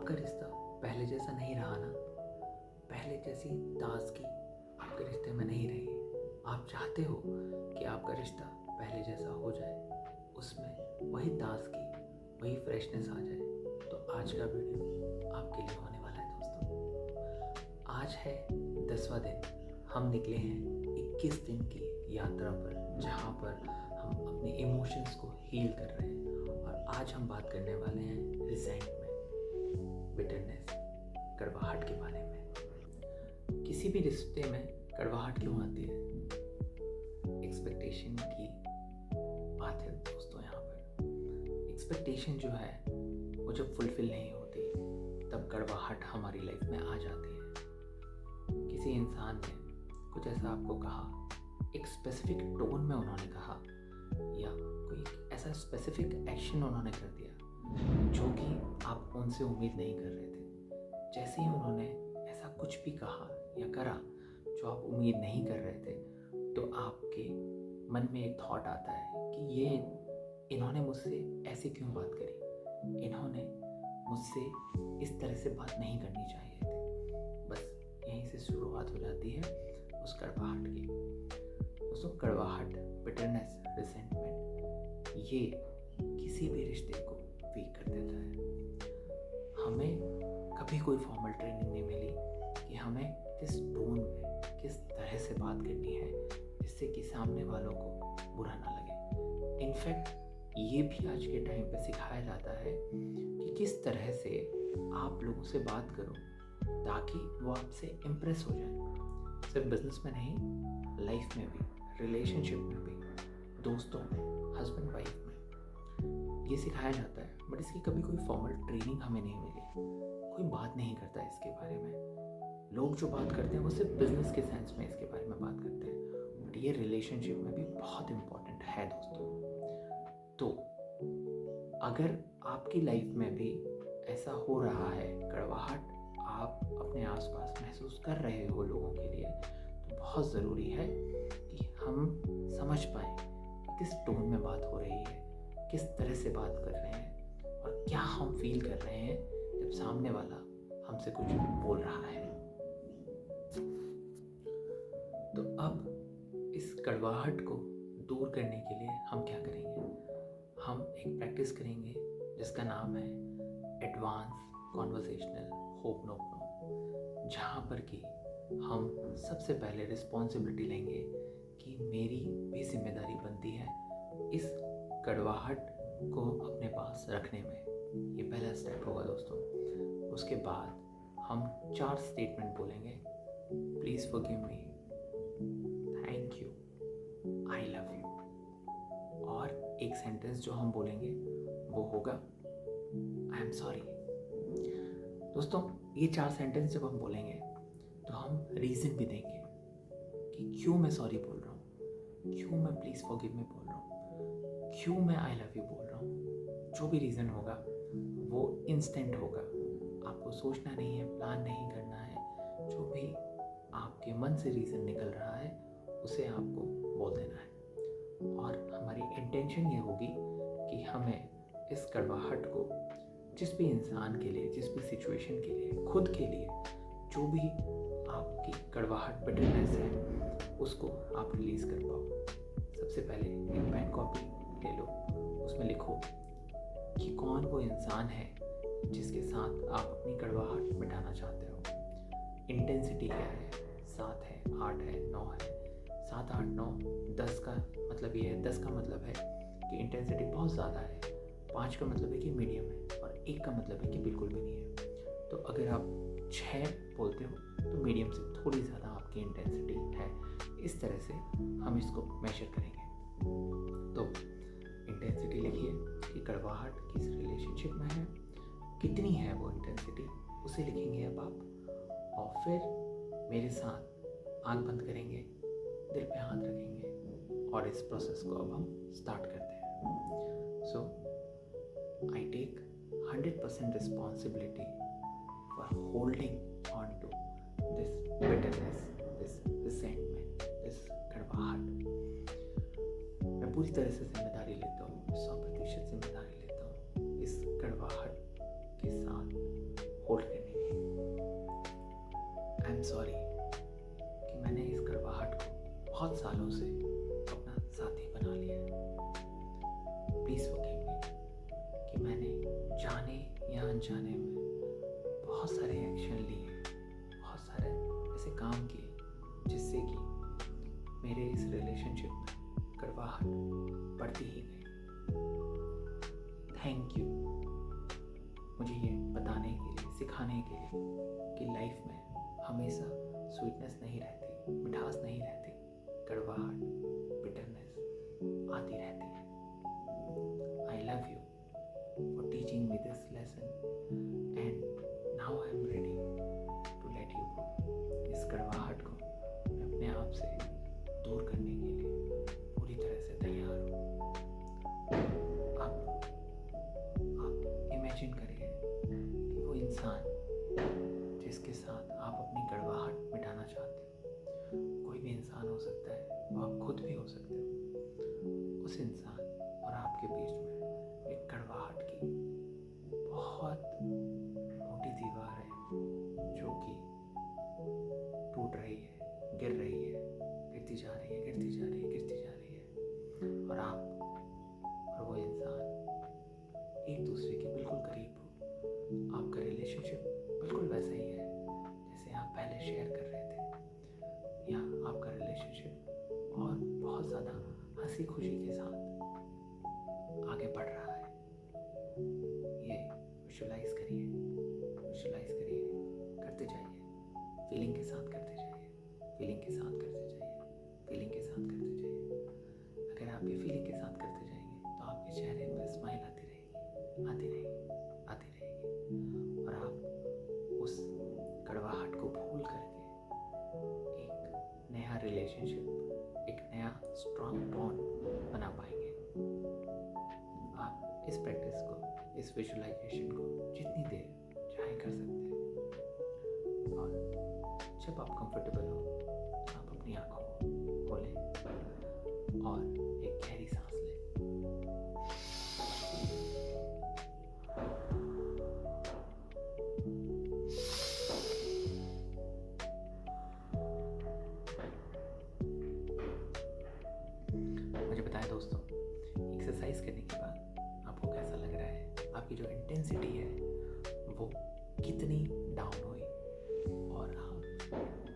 आपका रिश्ता पहले जैसा नहीं रहा ना, पहले जैसी ताज़गी आपके रिश्ते में नहीं रही। आप चाहते हो कि आपका रिश्ता पहले जैसा हो जाए, उसमें वही ताज़गी, वही फ्रेशनेस आ जाए। तो आज का वीडियो आपके लिए होने वाला है दोस्तों। आज है 10वां दिन। हम निकले हैं 21 दिन की यात्रा पर, जहाँ पर हम अपने इमोशंस को हील कर रहे हैं। और आज हम बात करने वाले हैं रिसेंटमेंट, बिटरनेस, कड़वाहट के बारे में। किसी भी रिश्ते में कड़वाहट क्यों आती है? एक्सपेक्टेशन की बात है दोस्तों। यहाँ पर एक्सपेक्टेशन जो है वो जब फुलफिल नहीं होती तब कड़वाहट हमारी लाइफ में आ जाती है। किसी इंसान ने कुछ ऐसा आपको कहा, एक स्पेसिफिक टोन में उन्होंने कहा, या कोई ऐसा स्पेसिफिक एक्शन उन्होंने कर दिया जो कि आप उनसे उम्मीद नहीं कर रहे थे। जैसे ही उन्होंने ऐसा कुछ भी कहा या करा जो आप उम्मीद नहीं कर रहे थे, तो आपके मन में एक थॉट आता है कि इन्होंने मुझसे ऐसे क्यों बात करी, इन्होंने मुझसे इस तरह से बात नहीं करनी चाहिए थी। बस यहीं से शुरुआत हो जाती है उस कड़वाहट की। दोस्तों, कड़वाहट, बिटरनेस, रिसेंटमेंट, ये किसी भी रिश्ते को वीक कर देता है। हमें कभी कोई फॉर्मल ट्रेनिंग नहीं मिली कि हमें किस टोन में, किस तरह से बात करनी है जिससे कि सामने वालों को बुरा ना लगे। इनफैक्ट ये भी आज के टाइम पे सिखाया जाता है कि किस तरह से आप लोगों से बात करो ताकि वो आपसे इम्प्रेस हो जाए। सिर्फ बिजनेस में नहीं, लाइफ में भी, रिलेशनशिप में भी, दोस्तों में, हस्बैंड वाइफ में, ये सिखाया जाता है। बट इसकी कभी कोई फॉर्मल ट्रेनिंग हमें नहीं मिली। कोई बात नहीं करता इसके बारे में। लोग जो बात करते हैं वो सिर्फ बिजनेस के सेंस में इसके बारे में बात करते हैं, बट ये रिलेशनशिप में भी बहुत इम्पोर्टेंट है दोस्तों। तो अगर आपकी लाइफ में भी ऐसा हो रहा है, कड़वाहट आप अपने आसपास महसूस कर रहे हो लोगों के लिए, तो बहुत ज़रूरी है कि हम समझ पाएँ किस टोन में बात हो रही है, किस तरह से बात कर रहे हैं, और क्या हम फील कर रहे हैं जब सामने वाला हमसे कुछ बोल रहा है। तो अब इस कड़वाहट को दूर करने के लिए हम क्या करेंगे? हम एक प्रैक्टिस करेंगे जिसका नाम है एडवांस कॉन्वर्सेशनल होपनोपनो, जहाँ पर कि हम सबसे पहले रिस्पॉन्सिबिलिटी लेंगे कि मेरी भी जिम्मेदारी बनती है इस कड़वाहट को अपने पास रखने में। ये पहला स्टेप होगा दोस्तों। उसके बाद हम 4 स्टेटमेंट बोलेंगे। Please forgive me, thank you, I love you. और एक सेंटेंस जो हम बोलेंगे वो होगा आई एम सॉरी। दोस्तों, ये 4 सेंटेंस जब हम बोलेंगे तो हम रीज़न भी देंगे कि क्यों मैं सॉरी बोल रहा हूँ, क्यों मैं प्लीज़ फॉरगिव मी बोल रहा हूँ, क्यों मैं आई लव यू बोल रहा हूँ। जो भी रीज़न होगा वो इंस्टेंट होगा, आपको सोचना नहीं है, प्लान नहीं करना है। जो भी आपके मन से रीज़न निकल रहा है उसे आपको बोल देना है। और हमारी इंटेंशन ये होगी कि हमें इस कड़वाहट को जिस भी इंसान के लिए, जिस भी सिचुएशन के लिए, खुद के लिए, जो भी आपकी कड़वाहट, बिटरनेस है, उसको आप रिलीज़ कर पाओ। सबसे पहले एक पेन कॉपी ले लो, उसमें लिखो कि कौन वो इंसान है जिसके साथ आप अपनी कड़वाहट मिटाना चाहते हो। इंटेंसिटी क्या है? 7 है, 8 है, 9 है। 7, 8, 9, 10 का मतलब ये है, 10 का मतलब है कि इंटेंसिटी बहुत ज़्यादा है, 5 का मतलब है कि मीडियम है, और 1 का मतलब है कि बिल्कुल भी नहीं है। तो अगर आप 6 बोलते हो तो मीडियम से थोड़ी ज़्यादा आपकी इंटेंसिटी है। इस तरह से हम इसको मेजर करेंगे। तो इंटेंसिटी लिखिए कि कड़वाहट किस रिलेशनशिप में है, कितनी है वो इंटेंसिटी, उसे लिखेंगे अब आप। और फिर मेरे साथ आंख बंद करेंगे, दिल पे हाथ रखेंगे, और इस प्रोसेस को अब हम स्टार्ट करते हैं। So I take 100% responsibility for holding on to this bitterness, this resentment, this कड़वाहट। मैं पूरी तरह से जिम्मेदारी लेता हूँ, 100% जिम्मेदारी लेता हूँ इस कड़वाहट के साथ होल्ड करने की। आई एम सॉरी कि मैंने इस कड़वाहट को बहुत सालों से अपना साथी बना लिया है। प्लीज़ फॉरगिव मी कि मैंने जाने या अनजाने में बहुत सारे एक्शन लिए, बहुत सारे ऐसे काम किए जिससे कि मेरे इस रिलेशनशिप में कड़वाहट बढ़ती ही गई। थैंक यू मुझे ये बताने के लिए, सिखाने के लिए कि लाइफ में हमेशा स्वीटनेस नहीं रहती, मिठास नहीं रहती, कड़वाहट, बिटरनेस आती रहती है। I love you for teaching me this lesson and now I am ready to let you go. इस कड़वाहट को मैं अपने आप से दूर करने के लिए पूरी तरह से तैयार हूँ। आप इमेजिन करिए कि वो इंसान जिसके साथ आप अपनी कड़वाहट मिटाना चाहते हो, कोई भी इंसान हो सकता है, वो आप खुद भी हो सकते हो। उस इंसान और आपके बीच में एक कड़वाहट की बहुत मोटी दीवार है जो कि टूट रही है, गिर रही है, गिरती जा रही है, गिरती जा रही है, गिरती जा रही है। और आप और वो इंसान एक दूसरे के बिल्कुल करीब हो। आपका रिलेशनशिप बिल्कुल वैसा ही है जैसे आप पहले शेयर कर रहे थे, या आपका रिलेशनशिप और बहुत ज़्यादा हंसी खुशी के साथ आगे बढ़ रहा है। ये विजुलाइज करिए, विजुलाइज करिए, करते जाइए, फीलिंग के साथ करते जाइए, फीलिंग के साथ करते जाइए, फीलिंग के साथ करते जाइए। अगर आप ये फीलिंग के साथ करते जाएंगे तो आपके चेहरे पर स्माइल आती रहेगी, आती रहेगी, आती रहेगी, और आप उस कड़वाहट को भूल करके एक नया रिलेशनशिप, एक नया स्ट्रॉन्ग बॉन्ड बना पाएंगे। आप इस प्रैक्टिस को, इस विजुअलाइजेशन को जितनी देर चाहे कर सकते हैं, और जब आप कंफर्टेबल हो तो आप अपनी आंखों को खोलें और एक गहरी सांस लें। मुझे बताएं दोस्तों, एक्सरसाइज करने के बाद आपको कैसा लग रहा है? आपकी जो इंटेंसिटी है वो कितनी डाउन हुई, और आप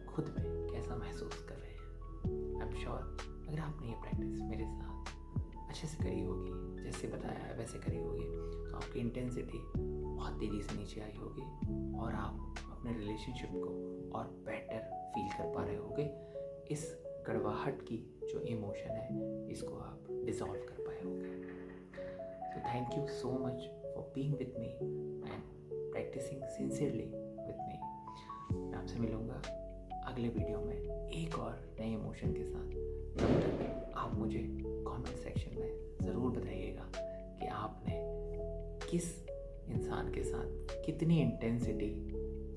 खुद में कैसा महसूस कर रहे हैं? आई एम श्योर अगर आपने ये प्रैक्टिस मेरे साथ अच्छे से करी होगी, जैसे बताया है वैसे करी होगी, तो आपकी इंटेंसिटी बहुत तेज़ी से नीचे आई होगी और आप अपने रिलेशनशिप को और बेटर फील कर पा रहे होगे। इस कड़वाहट की जो इमोशन है इसको आप डिसॉल्व कर पाए होगे। तो thank you so much for being with me and practising sincerely with me. मैं आपसे मिलूँगा अगले वीडियो में एक और नए इमोशन के साथ। तब तक आप मुझे कमेंट सेक्शन में ज़रूर बताइएगा कि आपने किस इंसान के साथ कितनी इंटेंसिटी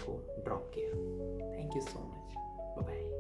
को ड्रॉप किया। Thank you so much. Bye bye.